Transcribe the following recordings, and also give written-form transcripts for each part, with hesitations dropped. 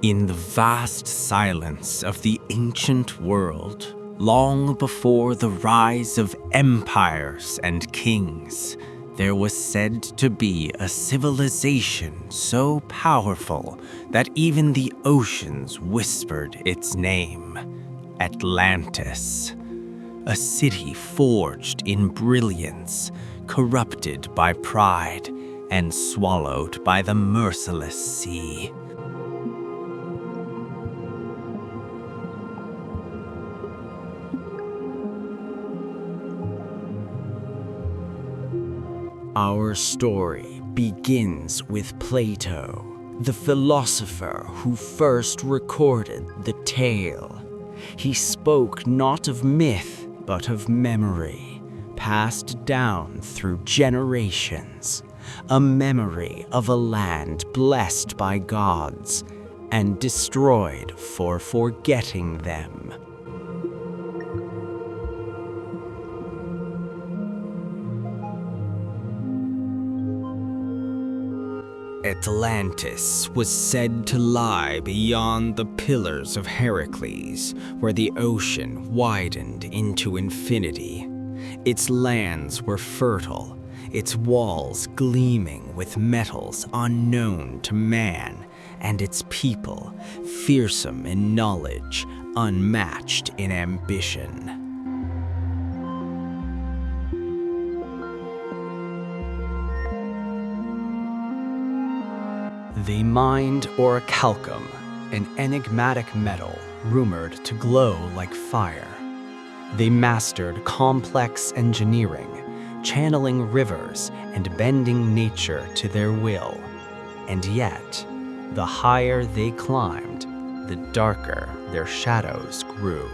In the vast silence of the ancient world, long before the rise of empires and kings, there was said to be a civilization so powerful that even the oceans whispered its name, Atlantis. A city forged in brilliance, corrupted by pride, and swallowed by the merciless sea. Our story begins with Plato, the philosopher who first recorded the tale. He spoke not of myth, but of memory, passed down through generations, a memory of a land blessed by gods and destroyed for forgetting them. Atlantis was said to lie beyond the Pillars of Heracles, where the ocean widened into infinity. Its lands were fertile, its walls gleaming with metals unknown to man, and its people fearsome in knowledge, unmatched in ambition. They mined orichalcum, an enigmatic metal rumored to glow like fire. They mastered complex engineering, channeling rivers and bending nature to their will. And yet, the higher they climbed, the darker their shadows grew.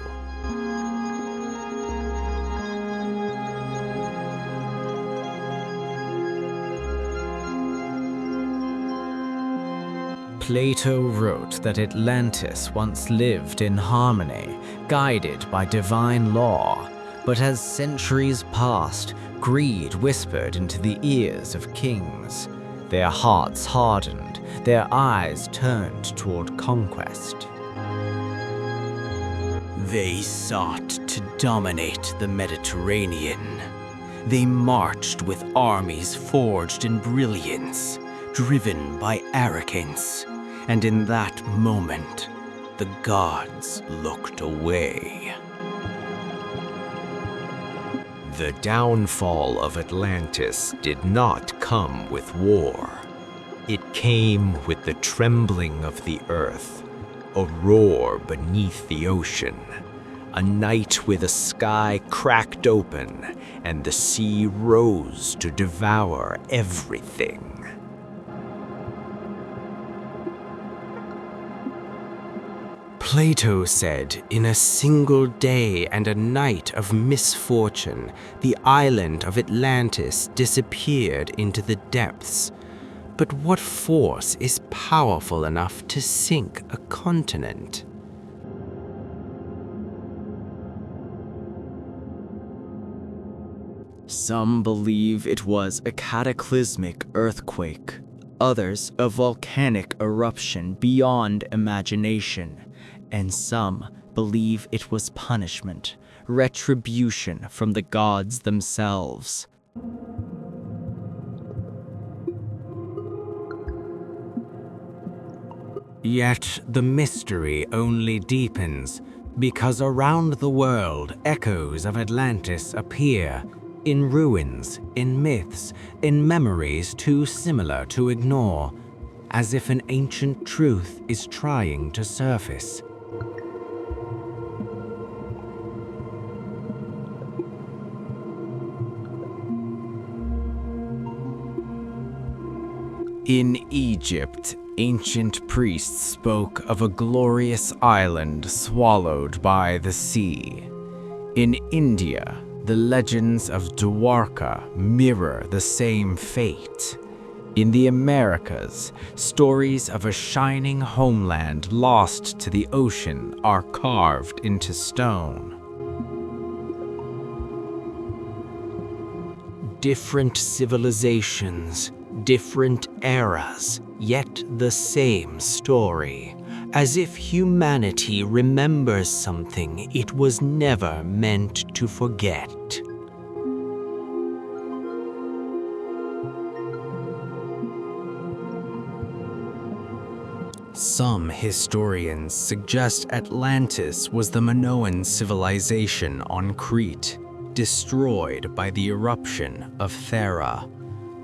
Plato wrote that Atlantis once lived in harmony, guided by divine law, but as centuries passed, greed whispered into the ears of kings. Their hearts hardened, their eyes turned toward conquest. They sought to dominate the Mediterranean. They marched with armies forged in brilliance, driven by arrogance. And in that moment, the gods looked away. The downfall of Atlantis did not come with war. It came with the trembling of the earth, a roar beneath the ocean, a night where the sky cracked open and the sea rose to devour everything. Plato said, in a single day and a night of misfortune, the island of Atlantis disappeared into the depths. But what force is powerful enough to sink a continent? Some believe it was a cataclysmic earthquake, others a volcanic eruption beyond imagination. And some believe it was punishment, retribution from the gods themselves. Yet the mystery only deepens, because around the world echoes of Atlantis appear, in ruins, in myths, in memories too similar to ignore, as if an ancient truth is trying to surface. In Egypt, ancient priests spoke of a glorious island swallowed by the sea. In India, the legends of Dwarka mirror the same fate. In the Americas, stories of a shining homeland lost to the ocean are carved into stone. Different civilizations, different eras, yet the same story. as if humanity remembers something it was never meant to forget. Some historians suggest Atlantis was the Minoan civilization on Crete, destroyed by the eruption of Thera,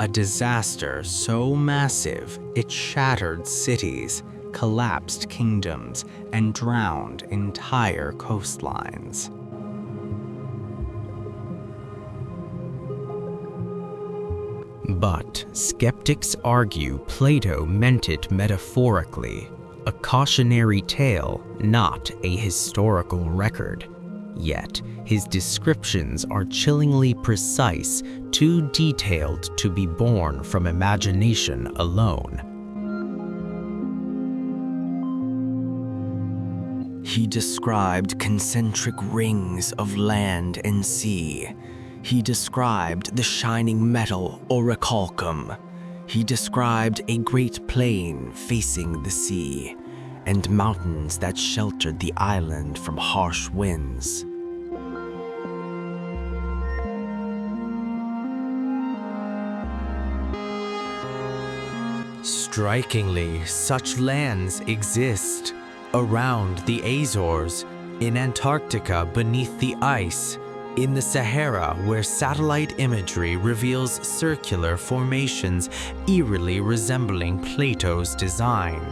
a disaster so massive it shattered cities, collapsed kingdoms, and drowned entire coastlines. But skeptics argue Plato meant it metaphorically, a cautionary tale, not a historical record. Yet, his descriptions are chillingly precise, too detailed to be born from imagination alone. He described concentric rings of land and sea. He described the shining metal orichalcum. He described a great plain facing the sea, and mountains that sheltered the island from harsh winds. Strikingly, such lands exist around the Azores, in Antarctica beneath the ice, in the Sahara, where satellite imagery reveals circular formations eerily resembling Plato's design.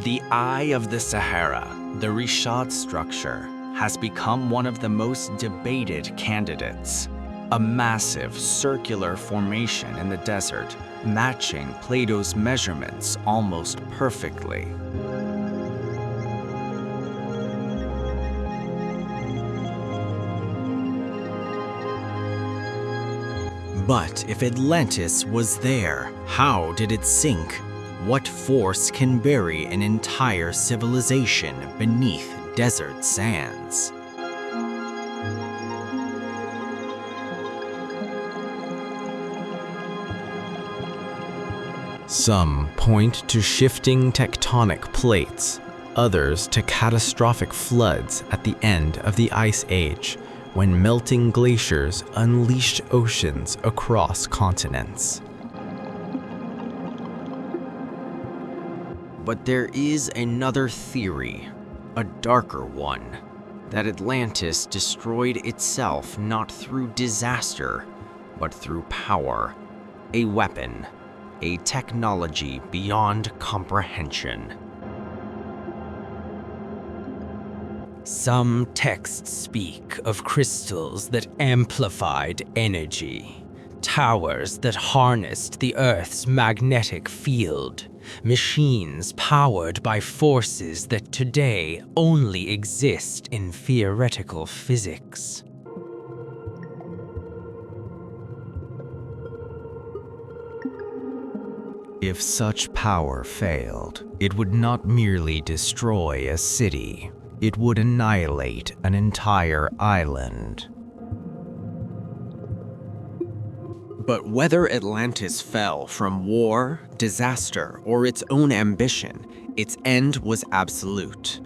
The Eye of the Sahara, the Richat structure, has become one of the most debated candidates. A massive circular formation in the desert, matching Plato's measurements almost perfectly. But if Atlantis was there, how did it sink? What force can bury an entire civilization beneath desert sands? Some point to shifting tectonic plates, others to catastrophic floods at the end of the Ice Age, when melting glaciers unleashed oceans across continents. But there is another theory, a darker one, that Atlantis destroyed itself not through disaster, but through power, a weapon, a technology beyond comprehension. Some texts speak of crystals that amplified energy, towers that harnessed the Earth's magnetic field, machines powered by forces that today only exist in theoretical physics. If such power failed, it would not merely destroy a city, it would annihilate an entire island. But whether Atlantis fell from war, disaster, or its own ambition, its end was absolute.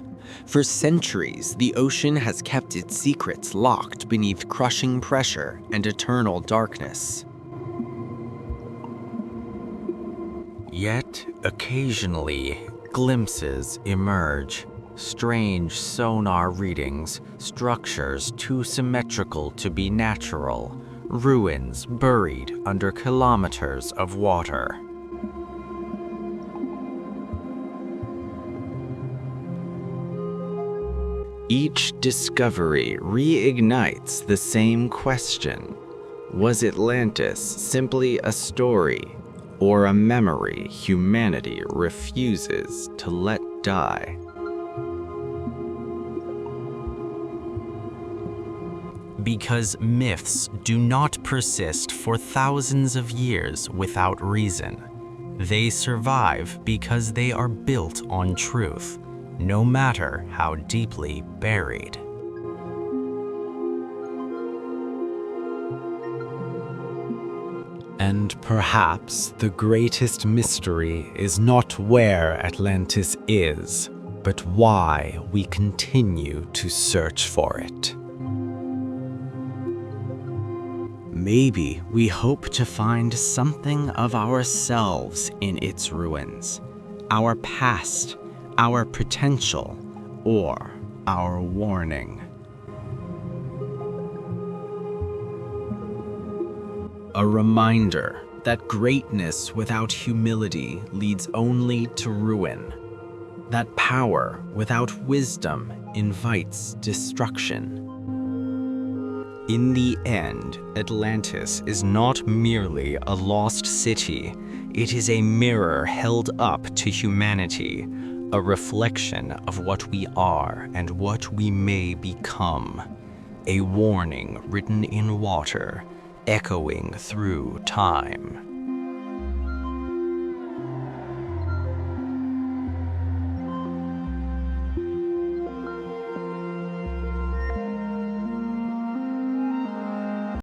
For centuries, the ocean has kept its secrets locked beneath crushing pressure and eternal darkness. Yet, occasionally, glimpses emerge. Strange sonar readings, structures too symmetrical to be natural, ruins buried under kilometers of water. Each discovery reignites the same question. Was Atlantis simply a story, or a memory humanity refuses to let die? Because myths do not persist for thousands of years without reason. They survive because they are built on truth, no matter how deeply buried. And perhaps the greatest mystery is not where Atlantis is, but why we continue to search for it. Maybe we hope to find something of ourselves in its ruins, our past, our potential, or our warning. A reminder that greatness without humility leads only to ruin, that power without wisdom invites destruction. In the end, Atlantis is not merely a lost city, it is a mirror held up to humanity, a reflection of what we are and what we may become, a warning written in water, echoing through time.